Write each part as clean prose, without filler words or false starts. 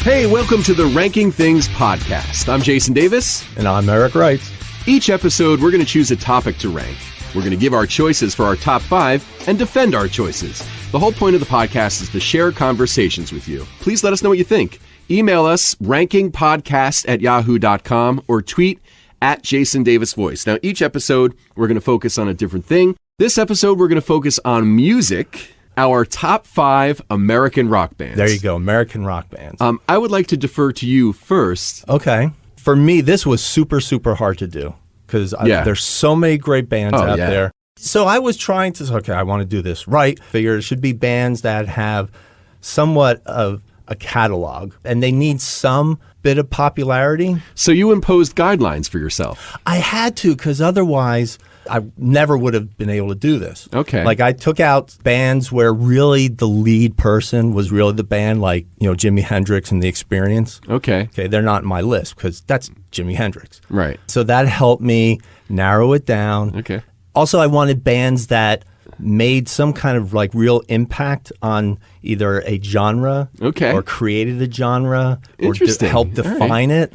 Hey, welcome to the Ranking Things podcast. I'm Jason Davis. And I'm Eric Wright. Each episode, we're going to choose a topic to rank. We're going to give our choices for our top 5 and defend our choices. The whole point of the podcast is to share conversations with you. Please let us know what you think. Email us, rankingpodcast@yahoo.com, or tweet @JasonDavisVoice. Now, each episode, we're going to focus on a different thing. This episode, we're going to focus on music, our top 5 American rock bands. There you go, American rock bands. I would like to defer to you first. Okay. For me, this was super hard to do because there's so many great bands out there. So I was trying to, I want to do this right. Figure it should be bands that have somewhat of a catalog, and they need some bit of popularity. So you imposed guidelines for yourself. I had to, because otherwise I never would have been able to do this. Okay. Like I took out bands where really the lead person was really the band, like, Jimi Hendrix and The Experience. Okay. Okay, they're not in my list because that's Jimi Hendrix. Right. So that helped me narrow it down. Okay. Also, I wanted bands that made some kind of like real impact on either a genre or created a genre or helped define it.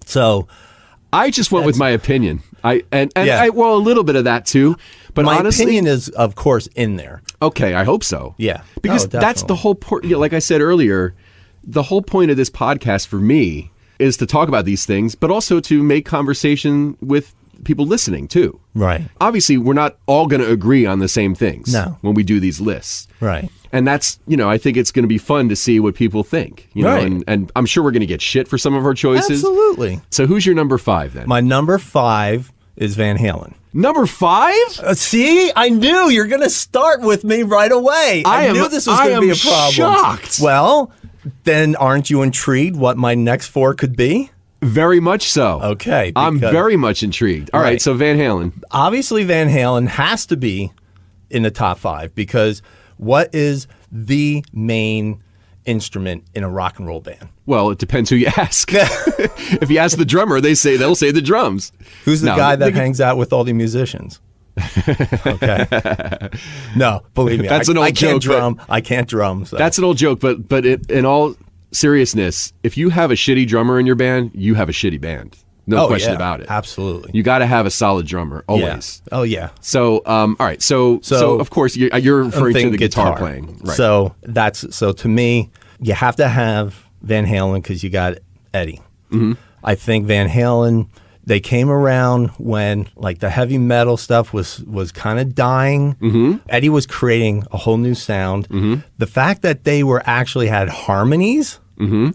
So I just went with my opinion. A little bit of that too. But my honestly, opinion is, of course, in there. Okay, I hope so. Yeah. Because that's the whole point. Like I said earlier, the whole point of this podcast for me is to talk about these things, but also to make conversation with people listening too. Right. Obviously, we're not all going to agree on the same things when we do these lists. Right. And that's, I think it's going to be fun to see what people think. And I'm sure we're going to get shit for some of our choices. Absolutely. So who's your number 5 then? My number 5 is Van Halen. Number 5? See, I knew you're going to start with me right away. I knew this was going to be a problem. Shocked. Well, then aren't you intrigued what my next 4 could be? Very much so. Okay. I'm very much intrigued. All right, so Van Halen. Obviously, Van Halen has to be in the top 5 because what is the main instrument in a rock and roll band? Well, it depends who you ask. If you ask the drummer, they'll say the drums. Who's the guy that hangs out with all the musicians? Okay. No, believe me, that's an old joke. I can't drum. So. That's an old joke, but in all seriousness, if you have a shitty drummer in your band, you have a shitty band. No question about it. Absolutely. You got to have a solid drummer always. Yeah. Oh yeah. So all right. So of course you're referring to the guitar playing. Right. So to me, you have to have Van Halen because you got Eddie. Mm-hmm. I think Van Halen, they came around when like the heavy metal stuff was kind of dying. Mm-hmm. Eddie was creating a whole new sound. Mm-hmm. The fact that they actually had harmonies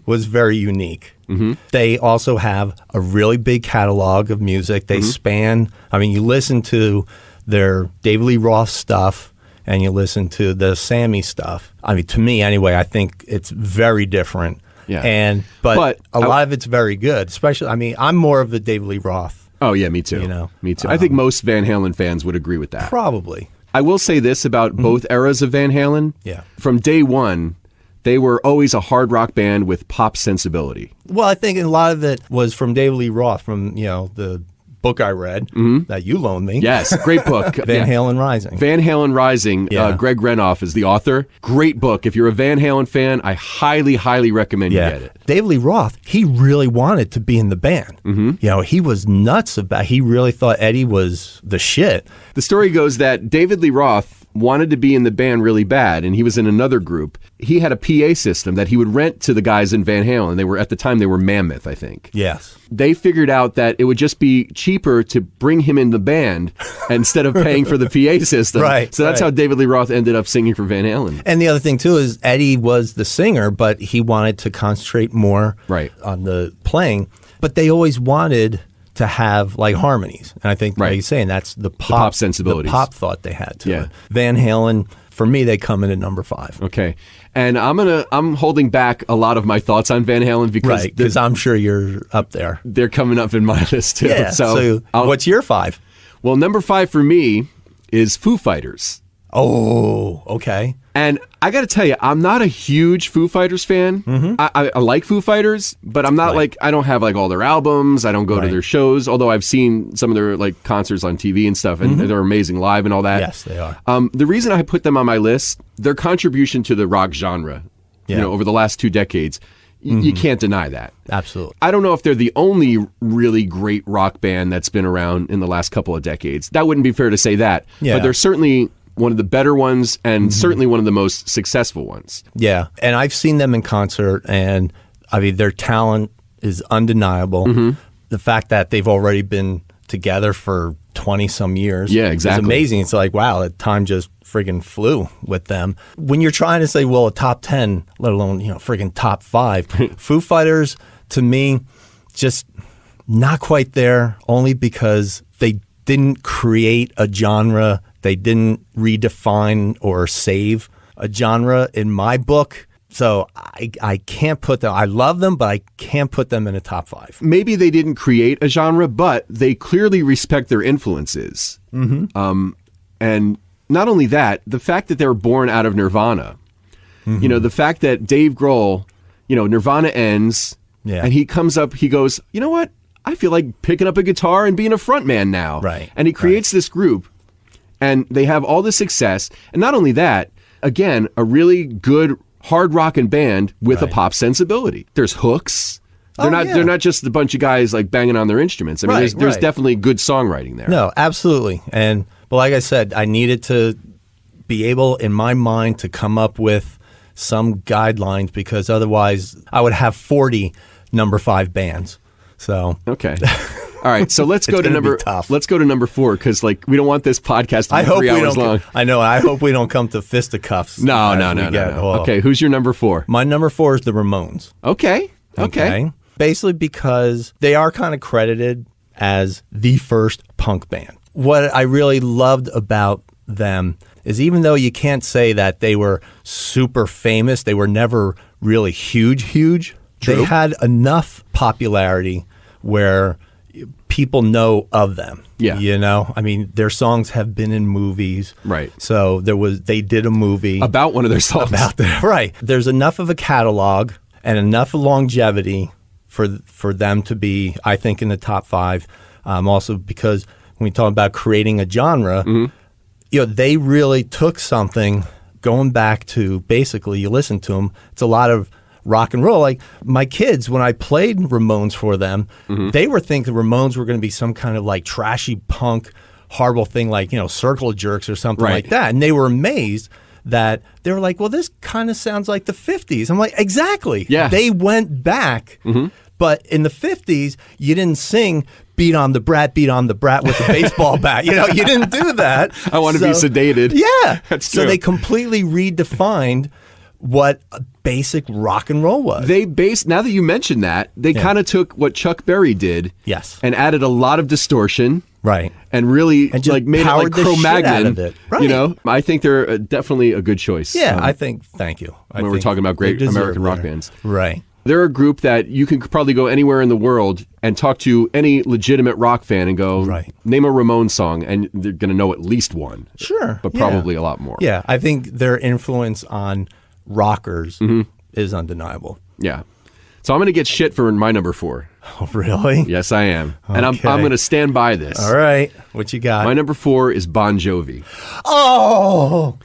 was very unique. Mm-hmm. They also have a really big catalog of music. They span, you listen to their David Lee Roth stuff and you listen to the Sammy stuff. To me anyway, I think it's very different. Yeah. But a lot of it's very good. Especially, I'm more of the David Lee Roth. Oh yeah, me too. Me too. I think most Van Halen fans would agree with that. Probably. I will say this about both eras of Van Halen. Yeah. From day one, they were always a hard rock band with pop sensibility. Well, I think a lot of it was from David Lee Roth, from the book I read that you loaned me. Yes, great book. Van Halen Rising. Van Halen Rising. Greg Renoff is the author. Great book. If you're a Van Halen fan, I highly, highly recommend you get it. David Lee Roth, he really wanted to be in the band. Mm-hmm. He was nuts he really thought Eddie was the shit. The story goes that David Lee Roth wanted to be in the band really bad, and he was in another group. He had a PA system that he would rent to the guys in Van Halen. At the time they were Mammoth, I think. Yes. They figured out that it would just be cheaper to bring him in the band instead of paying for the PA system. Right. So that's how David Lee Roth ended up singing for Van Halen. And the other thing too is Eddie was the singer, but he wanted to concentrate more on the playing. But they always wanted to have like harmonies. And I think like you're saying, that's the pop sensibilities. The pop thought they had to it. Van Halen, for me, they come in at number 5. Okay. And I'm holding back a lot of my thoughts on Van Halen because I'm sure you're up there. They're coming up in my list too. Yeah. So what's your 5? Well, number 5 for me is Foo Fighters. Oh, okay. And I got to tell you, I'm not a huge Foo Fighters fan. Mm-hmm. I like Foo Fighters, but I'm not I don't have all their albums. I don't go to their shows, although I've seen some of their concerts on TV and stuff, and they're amazing live and all that. Yes, they are. The reason I put them on my list, their contribution to the rock genre, over the last 2 decades. You can't deny that. Absolutely. I don't know if they're the only really great rock band that's been around in the last couple of decades. That wouldn't be fair to say that. Yeah. But they're certainly one of the better ones and certainly one of the most successful ones. Yeah. And I've seen them in concert, and I mean, their talent is undeniable. The fact that they've already been together for 20 some years. Yeah, exactly. It's amazing. It's like, wow, that time just friggin' flew with them. When you're trying to say, well, a top 10, let alone, friggin' top 5, Foo Fighters, to me, just not quite there, only because they didn't create a genre. They didn't redefine or save a genre in my book. So I can't put them, I love them, but I can't put them in a top 5. Maybe they didn't create a genre, but they clearly respect their influences. And not only that, the fact that they were born out of Nirvana, the fact that Dave Grohl, Nirvana ends, and he comes up, he goes, you know what? I feel like picking up a guitar and being a front man now. Right. And he creates this group, and they have all this success. And not only that, again, a really good hard rockin' band with a pop sensibility. There's hooks. They're not just a bunch of guys like banging on their instruments. I mean, there's definitely good songwriting there. No, absolutely. But like I said, I needed to be able, in my mind, to come up with some guidelines, because otherwise I would have 40 number 5 bands. So okay. All right, so let's go to number 4, because we don't want this podcast to be 3 hours long. I know. I hope we don't come to fisticuffs. No. Okay, who's your number 4? My number 4 is the Ramones. Okay. Basically because they are kind of credited as the first punk band. What I really loved about them is, even though you can't say that they were super famous, they were never really huge. True. They had enough popularity where people know of them. Yeah. I mean, their songs have been in movies. Right. So they did a movie about one of their songs. Right. There's enough of a catalog and enough longevity for them to be, I think, in the top 5. Also because when we talk about creating a genre, they really took something, going back to basically, you listen to them, it's a lot of rock and roll. Like my kids, when I played Ramones for them, they were thinking Ramones were going to be some kind of like trashy punk, horrible thing, like, Circle of Jerks or something like that. And they were amazed that they were like, well, this kind of sounds like the 50s. I'm like, exactly. Yeah. They went back, but in the 50s, you didn't sing beat on the brat with a baseball bat. You didn't do that. I want to be sedated. Yeah. That's true. So they completely redefined what a basic rock and roll was. Now that you mention that, they kind of took what Chuck Berry did, and added a lot of distortion, right, and really and just made it like Cro-Magnon out of it. Right. I think they're definitely a good choice. Yeah, I think. Thank you. When we're talking about great American rock bands, right? They're a group that you can probably go anywhere in the world and talk to any legitimate rock fan and go, name a Ramones song, and they're going to know at least one. Sure, but probably a lot more. Yeah, I think their influence on rockers is undeniable. Yeah. So I'm going to get shit for my number 4. Oh, really? Yes, I am. Okay. And I'm going to stand by this. All right. What you got? My number 4 is Bon Jovi. Oh!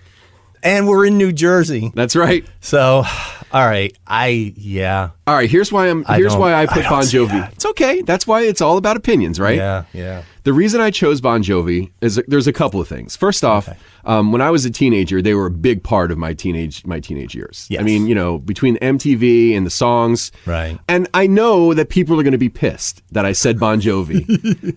And we're in New Jersey. That's right. So, all right. All right, here's why I put Bon Jovi. It's okay. That's why it's all about opinions, right? Yeah. The reason I chose Bon Jovi is there's a couple of things. First off, when I was a teenager, they were a big part of my teenage years. Yes. I mean, between MTV and the songs. Right. And I know that people are going to be pissed that I said Bon Jovi.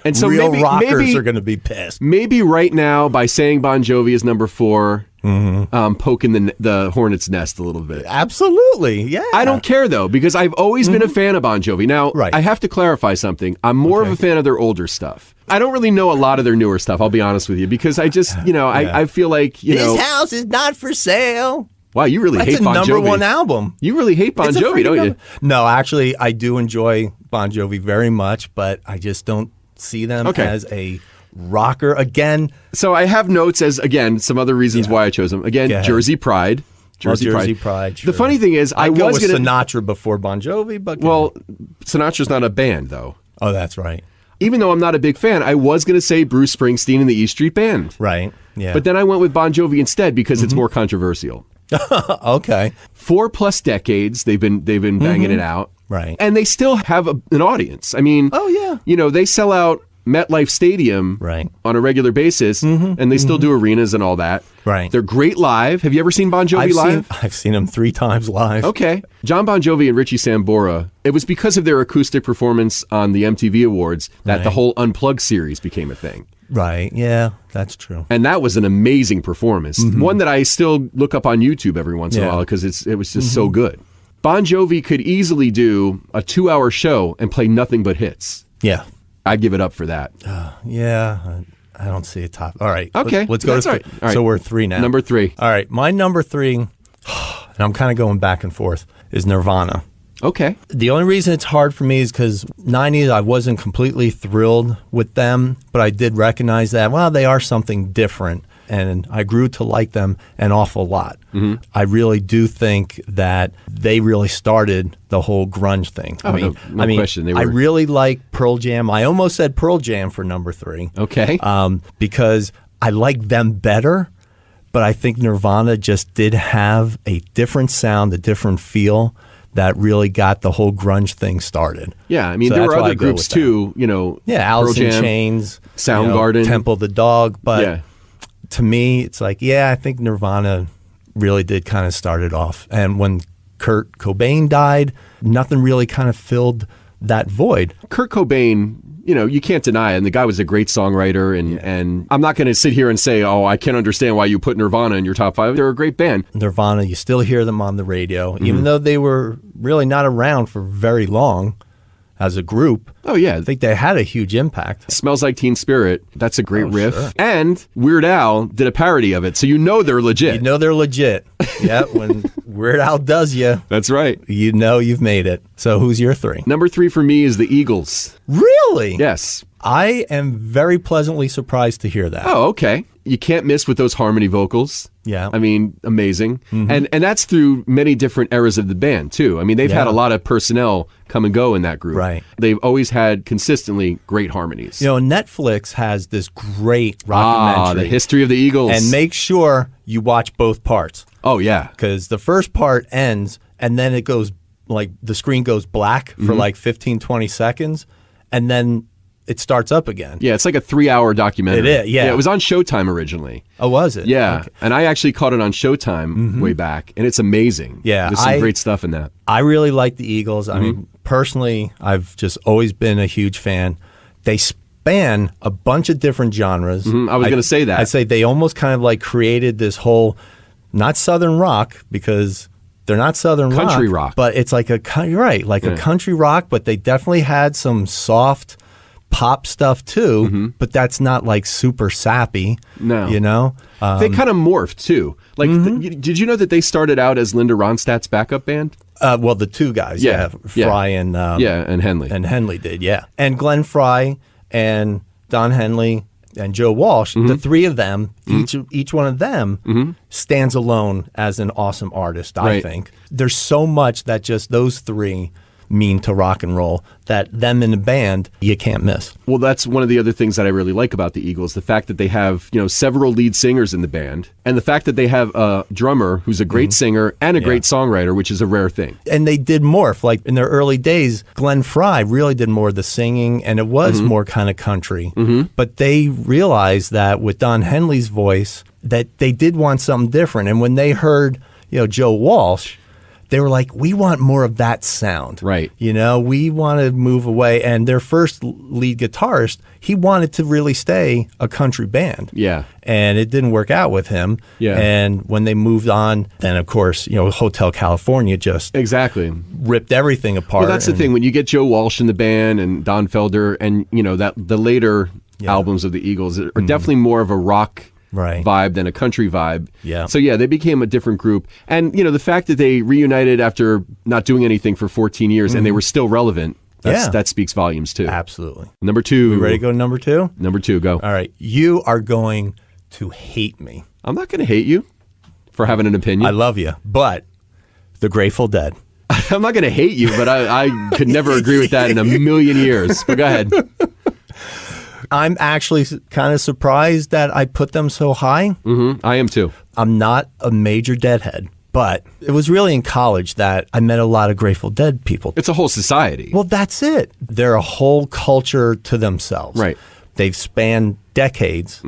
And so Real rockers are going to be pissed. Maybe right now, by saying Bon Jovi is number 4, poking the hornet's nest a little bit. Absolutely, yeah. I don't care, though, because I've always been a fan of Bon Jovi. Now, I have to clarify something. I'm more of a fan of their older stuff. I don't really know a lot of their newer stuff, I'll be honest with you, because I just, I feel like, This house is not for sale. Wow, you really hate Bon Jovi. That's a number 1 album. You really hate Bon Jovi, don't you? No, actually, I do enjoy Bon Jovi very much, but I just don't see them as a rocker. Again. So I have notes as, again, some other reasons why I chose them. Again, Jersey Pride. Jersey Pride. Sure. The funny thing is, I was going to Sinatra before Bon Jovi, but Sinatra's not a band, though. Oh, that's right. Even though I'm not a big fan, I was going to say Bruce Springsteen and the E Street Band. Right. Yeah. But then I went with Bon Jovi instead because it's more controversial. Okay. 4+ decades they've been banging it out. Right. And they still have an audience. I mean, Oh, yeah. you know, they sell out MetLife Stadium Right. on a regular basis, and they still do arenas and all that. Right. They're great live. Have you ever seen Bon Jovi live? I've seen them 3 times live. Okay. John Bon Jovi and Richie Sambora, it was because of their acoustic performance on the MTV Awards that the Right. whole Unplugged series became a thing. Right. Yeah, that's true. And that was an amazing performance. One that I still look up on YouTube every once in a Yeah. while because it was just so good. Bon Jovi could easily do a 2-hour show and play nothing but hits. Yeah. I'd give it up for that. Yeah. I don't see a top. All right. Okay, Let's go that's to all right. All right. So we're 3 now. Number 3. All right. My number 3, and I'm kind of going back and forth, is Nirvana. Okay. The only reason it's hard for me is because 90s, I wasn't completely thrilled with them, but I did recognize that, well, they are something different. And I grew to like them an awful lot. I really do think that they really started the whole grunge thing. Oh, no question. They I were- really like Pearl Jam. I almost said Pearl Jam for number 3. Okay. Because I like them better, but I think Nirvana just did have a different sound, a different feel that really got the whole grunge thing started. Yeah, I mean, So there that's were why I other go groups with that. too, you know. Yeah, Pearl Alice in Jam, Chains, Soundgarden. Temple of the Dog. But Yeah. to me, it's like, yeah, I think Nirvana really did kind of start it off. And when Kurt Cobain died, nothing really kind of filled that void. Kurt Cobain, you know, you can't deny it. And the guy was a great songwriter. And I'm not going to sit here and say, oh, I can't understand why you put Nirvana in your top 5. They're a great band. Nirvana, you still hear them on the radio, Mm-hmm. even though they were really not around for very long as a group. Oh, yeah. I think they had a huge impact. Smells Like Teen Spirit. That's a great riff. sure. And Weird Al did a parody of it. So you know they're legit. You know they're legit. Yeah, when Weird Al does you, That's right. you know you've made it. So who's your 3? Number 3 for me is the Eagles. Really? Yes. I am very pleasantly surprised to hear that. Oh, okay. You can't miss with those harmony vocals. Yeah. I mean, amazing. And that's through many different eras of the band, too. I mean, they've had Yeah. a lot of personnel come and go in that group. Right. They've always had consistently great harmonies. You know, Netflix has this great documentary. the history of the Eagles. And make sure you watch both parts, Oh, yeah. because the first part ends and then it goes, like, the screen goes black for like 15, 20 seconds, and then it starts up again. Yeah, it's like a 3-hour documentary. It is, yeah. It was on Showtime originally. Oh, was it? Yeah. Okay. And I actually caught it on Showtime way back, and it's amazing. Yeah, There's some great stuff in that. I really like the Eagles. I mean, personally, I've just always been a huge fan. They span a bunch of different genres. I was gonna say that. I'd say they almost kind of like created this whole, not Southern rock, because they're not Southern Country rock. but it's like you're right, like a country rock, but they definitely had some soft pop stuff too, but that's not like super sappy. No. You know? They kind of morphed, too. Like, did you know that they started out as Linda Ronstadt's backup band? Well, the 2 guys, Yeah, yeah. Fry and Yeah, and Henley. And Henley did, yeah. And Glenn Fry and Don Henley and Joe Walsh, the 3 of them, each one of them stands alone as an awesome artist, I Right. think. There's so much that just those 3 mean to rock and roll that them in a band you can't miss. Well, that's one of the other things that I really like about the Eagles, the fact that they have, you know, several lead singers in the band, and the fact that they have a drummer who's a great singer and a great songwriter, which is a rare thing. And they did morph. Like in their early days, Glenn Fry really did more of the singing, and it was more kind of country. But they realized that with Don Henley's voice, that they did want something different. And when they heard, you know, Joe Walsh, they were like, we want more of that sound. Right. You know, we want to move away. And their first lead guitarist, he wanted to really stay a country band. Yeah. And it didn't work out with him. Yeah. And when they moved on, then of course, you know, Hotel California just Exactly. ripped everything apart. Well, that's the thing. When you get Joe Walsh in the band and Don Felder and, you know, that the later albums of the Eagles are definitely more of a rock Right. vibe than a country vibe. Yeah. So, yeah, they became a different group. And, you know, the fact that they reunited after not doing anything for 14 years and they were still relevant, Yeah. that speaks volumes, too. Absolutely. Number 2. We ready to go to number 2? Number 2, go. All right. You are going to hate me. I'm not going to hate you for having an opinion. I love you, but the Grateful Dead. I'm not going to hate you, but I could never agree with that in a million years. But go ahead. I'm actually kind of surprised that I put them so high. I am too. I'm not a major Deadhead. But it was really in college that I met a lot of Grateful Dead people. It's a whole society. Well, that's it. They're a whole culture to themselves. Right. They've spanned decades.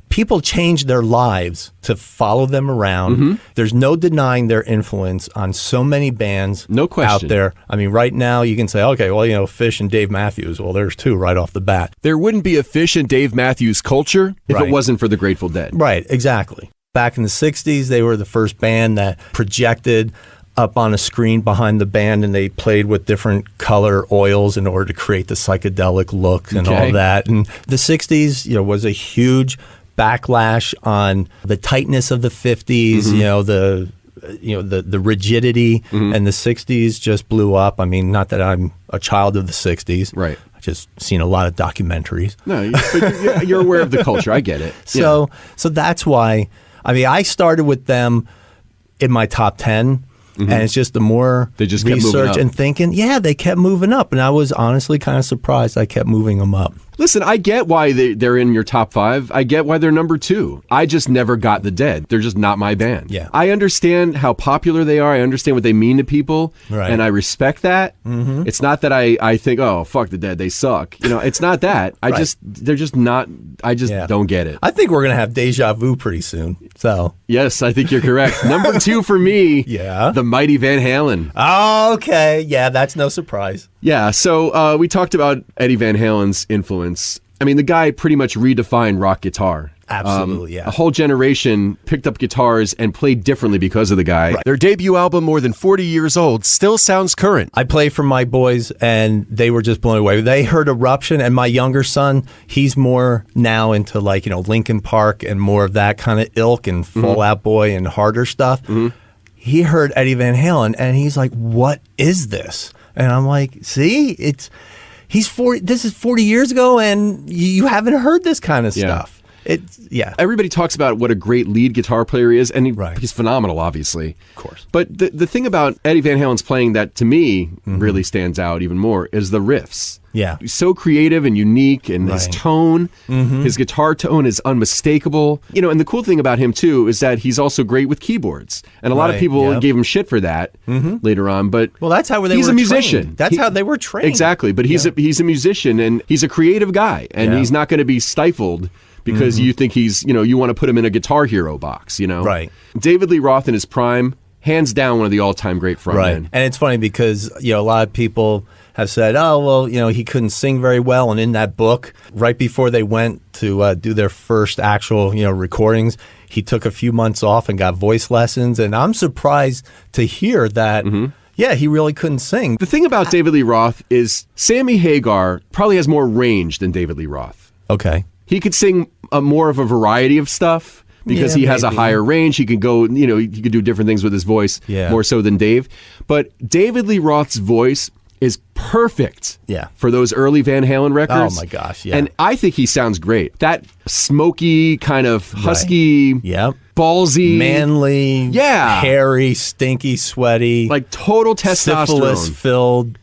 People change their lives to follow them around. There's no denying their influence on so many bands No question. out there. I mean, right now you can say, okay, well, Fish and Dave Matthews. Well, there's two right off the bat. There wouldn't be a Fish and Dave Matthews culture if Right. it wasn't for the Grateful Dead. Right, exactly. Back in the 60s, they were the first band that projected up on a screen behind the band, and they played with different color oils in order to create the psychedelic look and Okay. all that. And the 60s, was a huge backlash on the tightness of the 50s, the rigidity, and the 60s just blew up. I mean, not that I'm a child of the 60s. Right. I just seen a lot of documentaries. No, but you're aware of the culture. I get it. So that's why. I mean, I started with them in my top 10, and it's just the more They just kept moving research up. and thinking, they kept moving up, and I was honestly kind of surprised I kept moving them up. Listen, I get why they're in your top 5. I get why they're number 2. I just never got the Dead. They're just not my band. Yeah. I understand how popular they are. I understand what they mean to people. Right. And I respect that. It's not that I think, oh, fuck the Dead, they suck. It's not that. They're just not, I just don't get it. I think we're going to have Deja Vu pretty soon. So, Yes, I think you're correct. Number 2 for me, Yeah. the mighty Van Halen. okay. Yeah, that's no surprise. Yeah, so we talked about Eddie Van Halen's influence. I mean, the guy pretty much redefined rock guitar. Absolutely, yeah. A whole generation picked up guitars and played differently because of the guy. Right. Their debut album, more than 40 years old, still sounds current. I play for my boys, and they were just blown away. They heard Eruption, and my younger son, he's more now into Linkin Park and more of that kind of ilk and Fall Out Boy and harder stuff. He heard Eddie Van Halen, and he's like, "What is this?" And I'm like, "See, he's 40. This is 40 years ago, and you haven't heard this kind of stuff." Everybody talks about what a great lead guitar player he is, and he's phenomenal, obviously. Of course. But the thing about Eddie Van Halen's playing that, to me, really stands out even more is the riffs. Yeah. He's so creative and unique, and his tone, his guitar tone is unmistakable. And the cool thing about him, too, is that he's also great with keyboards. And a lot of people gave him shit for that later on, but Well, that's how he's were a musician. trained. That's how they were trained. Exactly, but he's a musician, and he's a creative guy, and he's not going to be stifled because you think he's, you want to put him in a Guitar Hero box, Right. David Lee Roth in his prime, hands down one of the all-time great frontmen. Right. And it's funny because, a lot of people have said, oh, well, he couldn't sing very well. And in that book, right before they went to do their first actual, recordings, he took a few months off and got voice lessons. And I'm surprised to hear that, he really couldn't sing. The thing about David Lee Roth is Sammy Hagar probably has more range than David Lee Roth. Okay. He could sing more of a variety of stuff because he has a higher range. He could go, he could do different things with his voice more so than Dave. But David Lee Roth's voice is perfect for those early Van Halen records. Oh, my gosh, yeah. And I think he sounds great. That smoky, kind of husky, ballsy, manly, hairy, stinky, sweaty, like total testosterone. Syphilis-filled.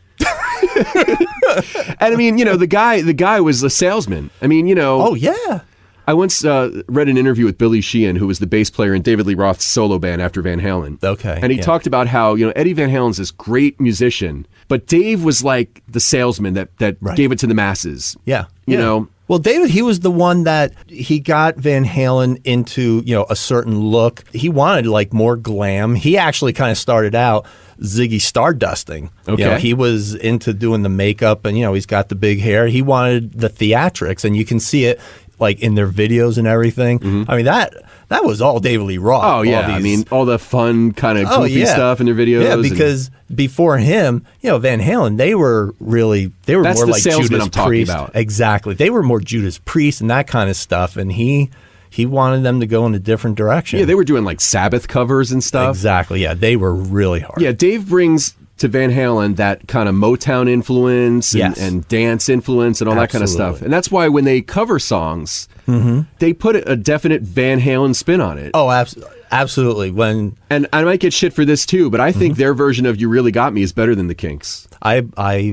And I mean, the guy was a salesman. I mean, Oh, yeah. I once read an interview with Billy Sheehan, who was the bass player in David Lee Roth's solo band after Van Halen. Okay. And he talked about how, Eddie Van Halen's this great musician, but Dave was like the salesman that gave it to the masses. Yeah. You know? Well, David, he was the one that he got Van Halen into, a certain look. He wanted more glam. He actually kind of started out Ziggy Stardusting. Okay. He was into doing the makeup and, he's got the big hair. He wanted the theatrics, and you can see it in their videos and everything. I mean, that was all David Lee Roth. Oh, yeah. I mean, all the fun kind of goofy stuff in their videos. Yeah, because before him, Van Halen, they were That's more the like salesman Judas I'm talking Priest. about. Exactly. They were more Judas Priest and that kind of stuff, and he wanted them to go in a different direction. Yeah, they were doing Sabbath covers and stuff. Exactly. Yeah, they were really hard. Yeah, Dave brings to Van Halen that kind of Motown influence and dance influence and all that kind of stuff. And that's why when they cover songs, they put a definite Van Halen spin on it. Oh, absolutely. And I might get shit for this too, but I think their version of You Really Got Me is better than the Kinks. I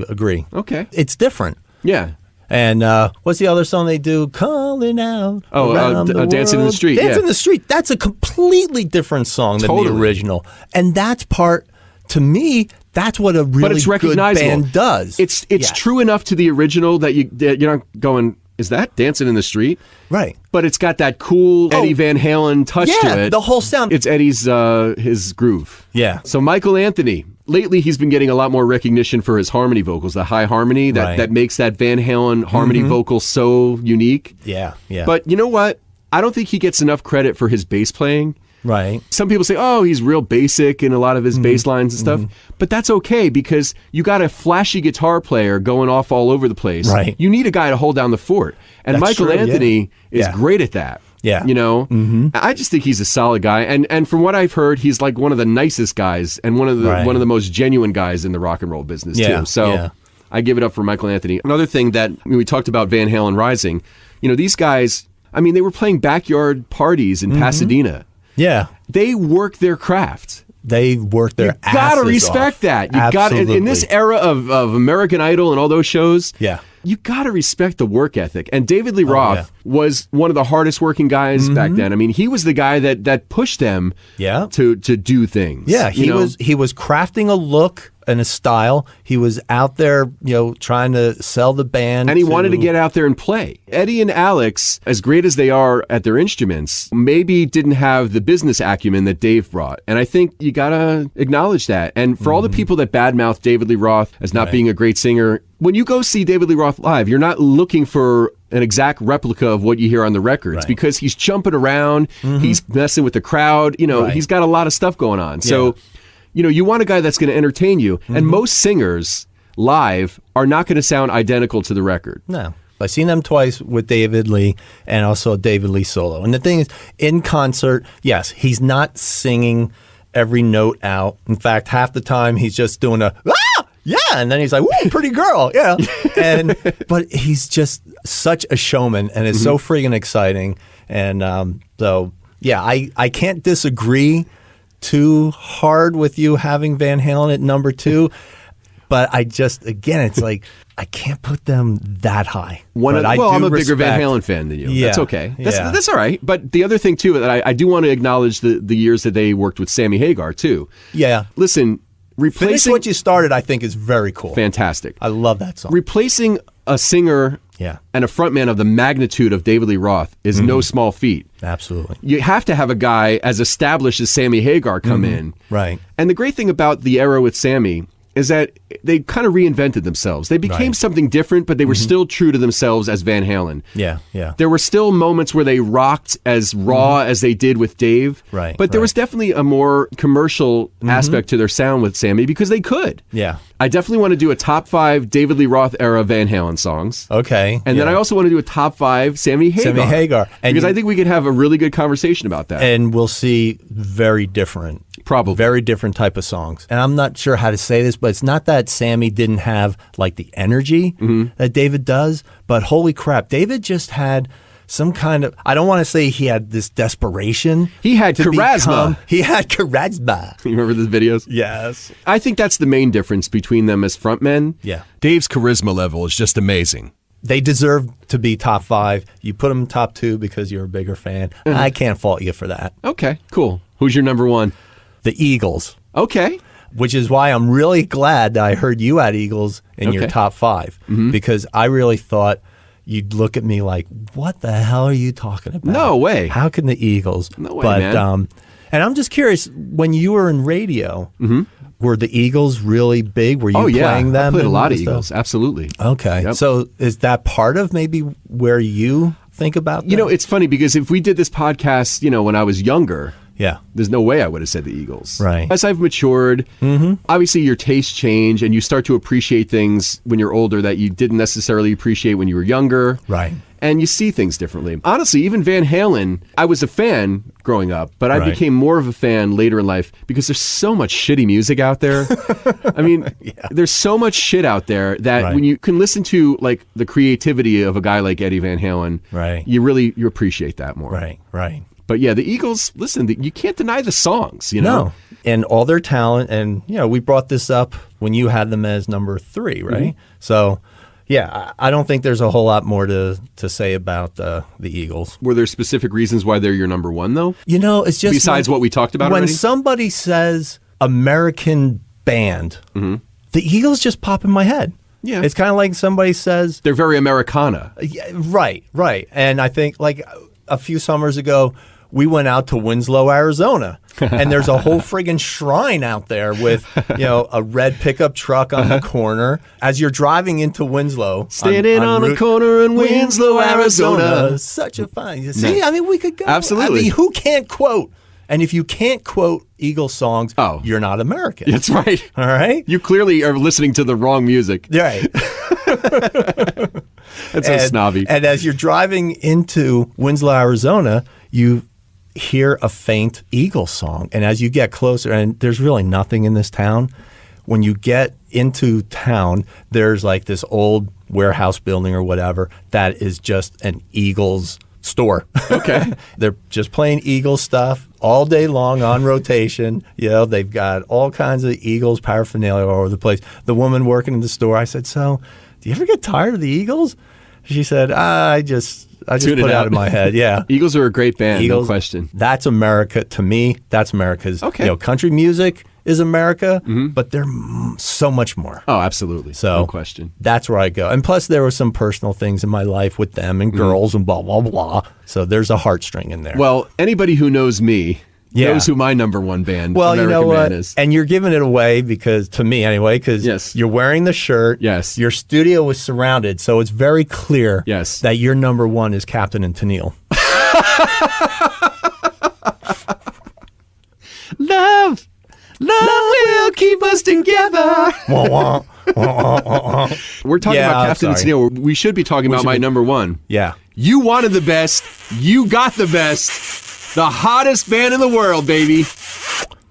agree. Okay. It's different. Yeah. And what's the other song they do? Calling out. Oh, around the Dancing in the world. Street, Dancing yeah. in the Street. That's a completely different song than the Totally. original. And that's part, to me, that's what a really But it's good recognizable. band does. It's Yes. true enough to the original that you're not going, is that Dancing in the Street? Right. But it's got that cool Eddie Van Halen touch Yeah, to it. the whole sound. It's Eddie's his groove. Yeah. So Michael Anthony, lately he's been getting a lot more recognition for his harmony vocals, the high harmony that, Right. that makes that Van Halen harmony vocal so unique. Yeah, yeah. But you know what? I don't think he gets enough credit for his bass playing. right. Some people say, oh, he's real basic in a lot of his bass lines and stuff. But that's okay because you got a flashy guitar player going off all over the place. Right. You need a guy to hold down the fort. And That's Michael true, yeah. Anthony is Yeah. great at that. Yeah. You know? I just think he's a solid guy. And from what I've heard, he's like one of the nicest guys and one of the Right. one of the most genuine guys in the rock and roll business Yeah, too. So yeah. I give it up for Michael Anthony. Another thing that we talked about Van Halen Rising, these guys, I mean, they were playing backyard parties in Pasadena. Yeah. They work their craft. They work their You gotta asses respect off. that. You got in this Absolutely. era of American Idol and all those shows. Yeah. You gotta respect the work ethic. And David Lee Roth yeah. was one of the hardest working guys back then. I mean, he was the guy that pushed them Yeah. to do things. Yeah, you know? he was crafting a look and a style. He was out there, trying to sell the band. And he wanted to get out there and play. Eddie and Alex, as great as they are at their instruments, maybe didn't have the business acumen that Dave brought. And I think you got to acknowledge that. And for all the people that badmouth David Lee Roth as not being a great singer, when you go see David Lee Roth live, you're not looking for an exact replica of what you hear on the records Right. because he's jumping around, he's messing with the crowd, Right. he's got a lot of stuff going on. So, you want a guy that's going to entertain you. And most singers live are not going to sound identical to the record. No. I've seen them twice with David Lee and also David Lee solo. And the thing is, in concert, yes, he's not singing every note out. In fact, half the time he's just doing a, ah! Yeah, and then he's like, "Woo, pretty girl," yeah. But he's just such a showman, and it's so freaking exciting. And so, yeah, I can't disagree too hard with you having Van Halen at number 2, but I just, again, it's like I can't put them that high. But I do I'm a bigger Van respect- Halen fan than you. Yeah, That's okay. yeah. That's all right. But the other thing too that I do want to acknowledge the years that they worked with Sammy Hagar too. Yeah, Listen, Finish replacing What You Started, I think, is very cool. fantastic. I love that song. Replacing a singer Yeah. and a frontman of the magnitude of David Lee Roth is no small feat. Absolutely. You have to have a guy as established as Sammy Hagar come in. Right. And the great thing about the era with Sammy is that they kind of reinvented themselves. They became Right. something different, but they were still true to themselves as Van Halen. Yeah, yeah. There were still moments where they rocked as raw as they did with Dave. Right, But there right. was definitely a more commercial aspect to their sound with Sammy because they could. Yeah. I definitely want to do a top 5 David Lee Roth era Van Halen songs. Okay. And then yeah. I also want to do a top 5 Sammy Hagar. Sammy Hagar. And because you- I think we could have a really good conversation about that. And we'll see very different. Probably. Very different type of songs. And I'm not sure how to say this, but it's not that Sammy didn't have like the energy that David does, but holy crap, David just had some kind of, I don't want to say he had this desperation. He had to charisma. He had charisma. You remember those videos? Yes. I think that's the main difference between them as frontmen. Yeah. Dave's charisma level is just amazing. They deserve to be top 5. You put them top 2 because you're a bigger fan. I can't fault you for that. Okay, cool. Who's your number 1? The Eagles. Okay. Which is why I'm really glad that I heard you had Eagles in your Okay. top 5 because I really thought you'd look at me like, "What the hell are you talking about? No way. How can the Eagles?" No way, but, man. And I'm just curious, when you were in radio, were the Eagles really big? Were you Oh, yeah. playing them? I played a and lot of stuff? Eagles. Absolutely. Okay, Yep. so is that part of maybe where you think about? You know, them? it's funny because if we did this podcast, when I was younger, yeah, there's no way I would have said the Eagles. Right. As I've matured, obviously your tastes change and you start to appreciate things when you're older that you didn't necessarily appreciate when you were younger. Right. And you see things differently. Honestly, even Van Halen, I was a fan growing up, but I Right. became more of a fan later in life because there's so much shitty music out there. I mean, there's so much shit out there that Right. when you can listen to like the creativity of a guy like Eddie Van Halen, Right. you appreciate that more. right. But yeah, the Eagles, listen, you can't deny the songs, No. And all their talent. And, we brought this up when you had them as number 3, right? So, Yeah, I don't think there's a whole lot more to say about the Eagles. Were there specific reasons why they're your number one, though? You know, it's just besides what we talked about when already? somebody says American band, the Eagles just pop in my head. Yeah. It's kind of like somebody says, They're very Americana. yeah, right. And I think like a few summers ago, we went out to Winslow, Arizona, and there's a whole friggin' shrine out there with, a red pickup truck on the corner. As you're driving into Winslow, Standing on a corner in Winslow, Arizona. Such a fun. See, I mean, we could go. Absolutely. I mean, who can't quote? And if you can't quote Eagles songs, Oh. you're not American. That's right. All right? You clearly are listening to the wrong music. Right. That's so snobby. And as you're driving into Winslow, Arizona, you hear a faint Eagles song. And as you get closer, and there's really nothing in this town, when you get into town, there's like this old warehouse building or whatever that is just an Eagles store. Okay. They're just playing Eagles stuff all day long on rotation. They've got all kinds of Eagles paraphernalia all over the place. The woman working in the store, I said, "So, do you ever get tired of the Eagles?" She said, I just Tune put it it out out. of my head. Yeah. Eagles are a great band, Eagles, no question. That's America. To me, that's America's. Okay. Country music is America, but they're so much more. Oh, absolutely. So no question. That's where I go. And plus, there were some personal things in my life with them and girls and blah, blah, blah. So there's a heartstring in there. Well, anybody who knows me Yeah. knows who my number one band, Well, American you know what? Man, is. And you're giving it away because, to me anyway, because Yes. you're wearing the shirt. Yes. Your studio is surrounded, so it's very clear Yes. that your number one is Captain and Tennille. Love will keep us together. Wah, wah, wah, wah, wah. We're talking Yeah, about I'm Captain and sorry. Tennille. We should be talking about should my be- number one. Yeah. You wanted the best. You got the best. The hottest band in the world, baby.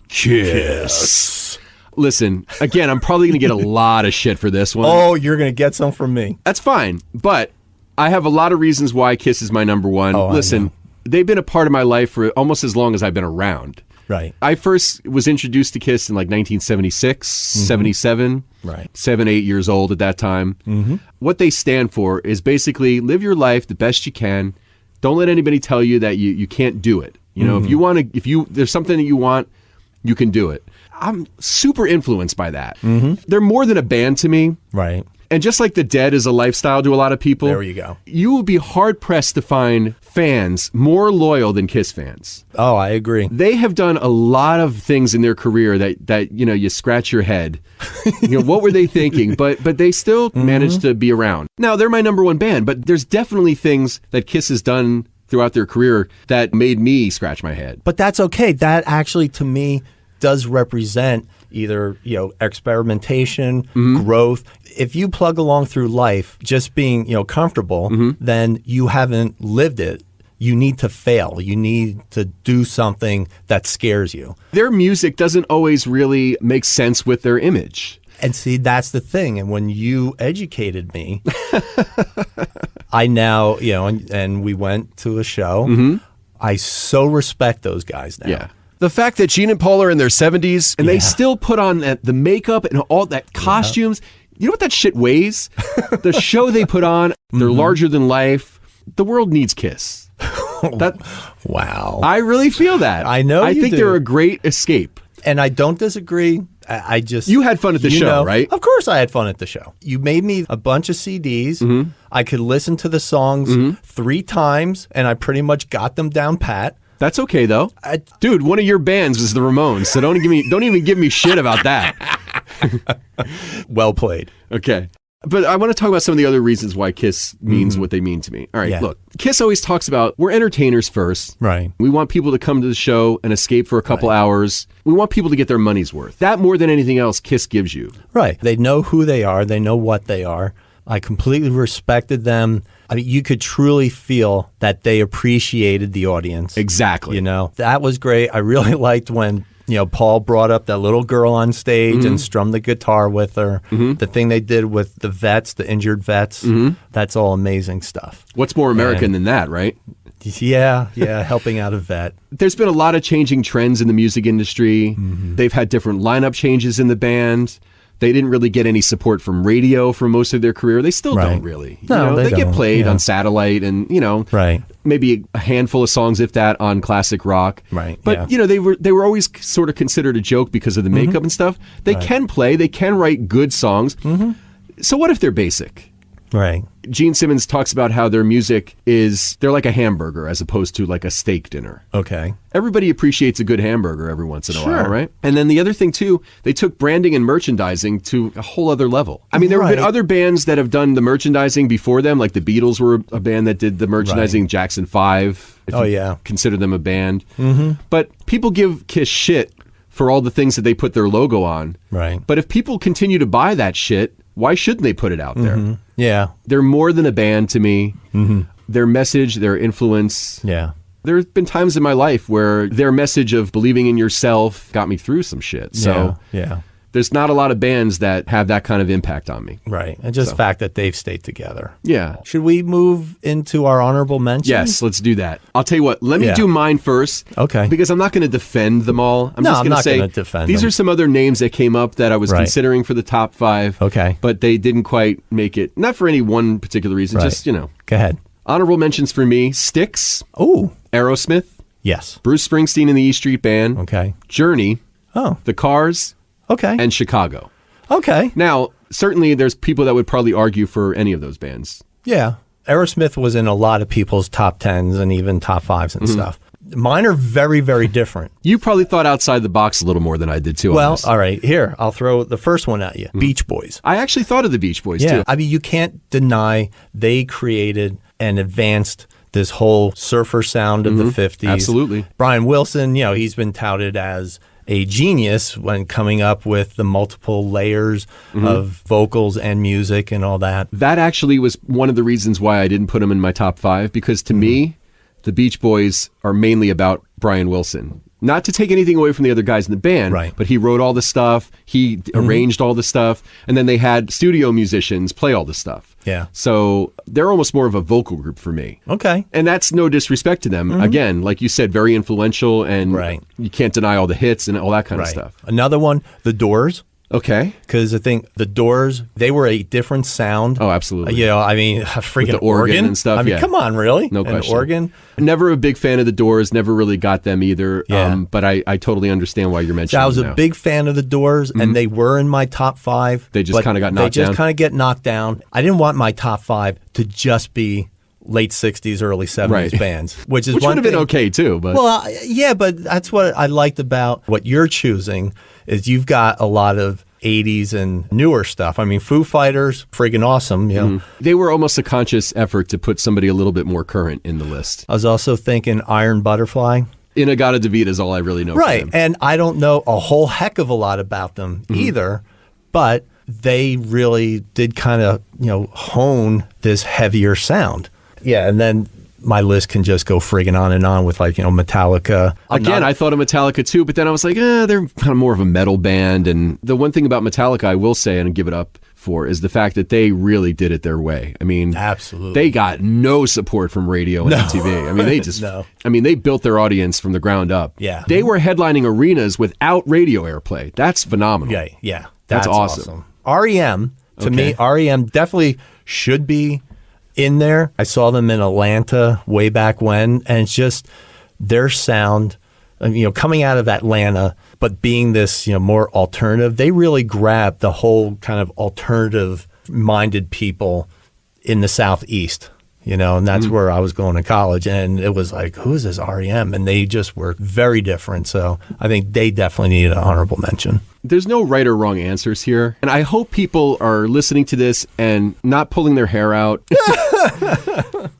Kiss. Listen, again, I'm probably going to get a lot of shit for this one. Oh, you're going to get some from me. That's fine. But I have a lot of reasons why Kiss is my number one. Oh, I Listen, know. they've been a part of my life for almost as long as I've been around. Right. I first was introduced to Kiss in like 1976, 77. Right. 7, 8 years old at that time. Mm-hmm. What they stand for is basically live your life the best you can. Don't let anybody tell you that you can't do it. You know, if there's something that you want, you can do it. I'm super influenced by that. They're more than a band to me. Right. And just like the Dead is a lifestyle to a lot of people, There you go. You will be hard pressed to find fans more loyal than Kiss fans. Oh, I agree. They have done a lot of things in their career that you scratch your head. What were they thinking? But they still managed to be around. Now they're my number one band, but there's definitely things that Kiss has done throughout their career that made me scratch my head. But that's okay. That actually, to me, does represent either, experimentation, growth. If you plug along through life just being, comfortable, then you haven't lived it. You need to fail. You need to do something that scares you. Their music doesn't always really make sense with their image. And see, that's the thing. And when you educated me, I now, and we went to a show. I so respect those guys now. Yeah. The fact that Gene and Paul are in their 70s, And they still put on the makeup and all that costumes. You know what that shit weighs? The show they put on, they're larger than life. The world needs Kiss. Wow. I really feel that. I know I you think do. they're a great escape. And I don't disagree. I just... You had fun at the show, right? Of course I had fun at the show. You made me a bunch of CDs. I could listen to the songs 3 times, and I pretty much got them down pat. That's okay though. Dude, one of your bands was the Ramones, so don't even give me shit about that. Well played. Okay. But I want to talk about some of the other reasons why Kiss means what they mean to me. All right, Yeah. look. Kiss always talks about we're entertainers first. Right. We want people to come to the show and escape for a couple hours. We want people to get their money's worth. That more than anything else Kiss gives you. Right. They know who they are. They know what they are. I completely respected them. I mean, you could truly feel that they appreciated the audience. Exactly. That was great. I really liked when, Paul brought up that little girl on stage and strummed the guitar with her. The thing they did with the vets, the injured vets, that's all amazing stuff. What's more American than that, right? Yeah, helping out a vet. There's been a lot of changing trends in the music industry. They've had different lineup changes in the band. They didn't really get any support from radio for most of their career. They still don't really. No, they get don't. played Yeah. on satellite and, Right. maybe a handful of songs, if that, on classic rock. Right, But, yeah. they were always sort of considered a joke because of the makeup and stuff. They can play. They can write good songs. So what if they're basic? Right. Gene Simmons talks about how their music they're like a hamburger as opposed to like a steak dinner. Okay. Everybody appreciates a good hamburger every once in a Sure. while, right? And then the other thing, too, they took branding and merchandising to a whole other level. I mean, there have been Right. other bands that have done the merchandising before them, like the Beatles were a band that did the merchandising, Jackson 5, if Oh, you yeah. consider them a band. Mm-hmm. But people give Kiss shit for all the things that they put their logo on. Right. But if people continue to buy that shit, why shouldn't they put it out there? Yeah. They're more than a band to me. Their message, their influence. Yeah. There have been times in my life where their message of believing in yourself got me through some shit. So yeah. there's not a lot of bands that have that kind of impact on me. Right. And just the fact that they've stayed together. Yeah. Should we move into our honorable mentions? Yes, let's do that. I'll tell you what, let me Yeah. do mine first. Okay. Because I'm not going to defend them all. I'm No, just I'm going to not say gonna defend these them. are some other names that came up that I was Right. considering for the top 5. Okay. But they didn't quite make it. Not for any one particular reason, Right. just, Go ahead. honorable mentions for me, Styx, Oh, Aerosmith, yes. Bruce Springsteen and the E Street Band, Okay. Journey, Oh, The Cars, okay. and Chicago. Okay. Now, certainly there's people that would probably argue for any of those bands. Yeah. Aerosmith was in a lot of people's top 10s and even top 5s and stuff. Mine are very, very different. You probably thought outside the box a little more than I did too. on Well, this. all right. Here, I'll throw the first one at you. Beach Boys. I actually thought of the Beach Boys Yeah. too. I mean, you can't deny they created and advanced this whole surfer sound of the 50s. Absolutely. Brian Wilson, he's been touted as a genius when coming up with the multiple layers of vocals and music and all that. That actually was one of the reasons why I didn't put them in my top 5, because to me, the Beach Boys are mainly about Brian Wilson. Not to take anything away from the other guys in the band, Right. but he wrote all the stuff, he arranged all the stuff, and then they had studio musicians play all the stuff. Yeah. So they're almost more of a vocal group for me. Okay. And that's no disrespect to them. Again, like you said, very influential, and Right. you can't deny all the hits and all that kind of stuff. Another one, The Doors. Okay. Because I think the Doors, they were a different sound. Oh, absolutely. I mean, a freaking the organ and stuff, I mean, yeah. come on, really? No An question. organ? Never a big fan of the Doors. Never really got them either. Yeah. But I totally understand why you're mentioning I was them a now. big fan of the Doors, and they were in my top 5. They just but kinda got They knocked just down? kind of get knocked down. I didn't want my top 5 to just be late 60s, early 70s Right. bands, which is Which one would have been thing- okay too. But Well, yeah, but that's what I liked about what you're choosing is you've got a lot of 80s and newer stuff. I mean, Foo Fighters, friggin' awesome. they were almost a conscious effort to put somebody a little bit more current in the list. I was also thinking Iron Butterfly. Inagata-Davida is all I really know. Right. From them. And I don't know a whole heck of a lot about them either, but they really did kind of, hone this heavier sound. Yeah. And then my list can just go friggin' on and on with Metallica. Again, I thought of Metallica too, but then I was like, they're kind of more of a metal band. And the one thing about Metallica I will say and give it up for is the fact that they really did it their way. I mean, Absolutely. they got no support from radio and MTV. I mean, they just, No. they built their audience from the ground up. Yeah. They were headlining arenas without radio airplay. That's phenomenal. Yeah. That's awesome. REM, to me, REM definitely should be in there. I saw them in Atlanta way back when, and it's just their sound, coming out of Atlanta, but being this, more alternative, they really grabbed the whole kind of alternative minded people in the Southeast, and that's where I was going to college. And it was like, who is this REM? And they just were very different. So I think they definitely need an honorable mention. There's no right or wrong answers here. And I hope people are listening to this and not pulling their hair out.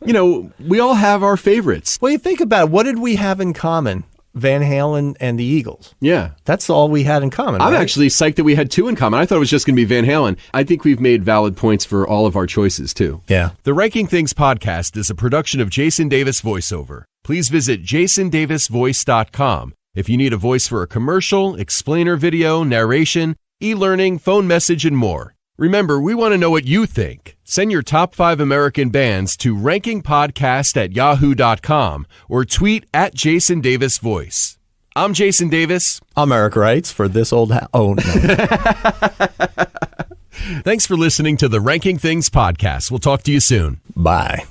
We all have our favorites. Well, you think about it, what did we have in common? Van Halen and the Eagles. Yeah. That's all we had in common. I'm right? actually psyched that we had 2 in common. I thought it was just going to be Van Halen. I think we've made valid points for all of our choices, too. Yeah. The Ranking Things podcast is a production of Jason Davis VoiceOver. Please visit jasondavisvoice.com if you need a voice for a commercial, explainer video, narration, e-learning, phone message, and more. Remember, we want to know what you think. Send your top 5 American bands to rankingpodcast@yahoo.com or tweet @JasonDavisVoice. I'm Jason Davis. I'm Eric Wrights for this old house. Oh, no. Thanks for listening to the Ranking Things podcast. We'll talk to you soon. Bye.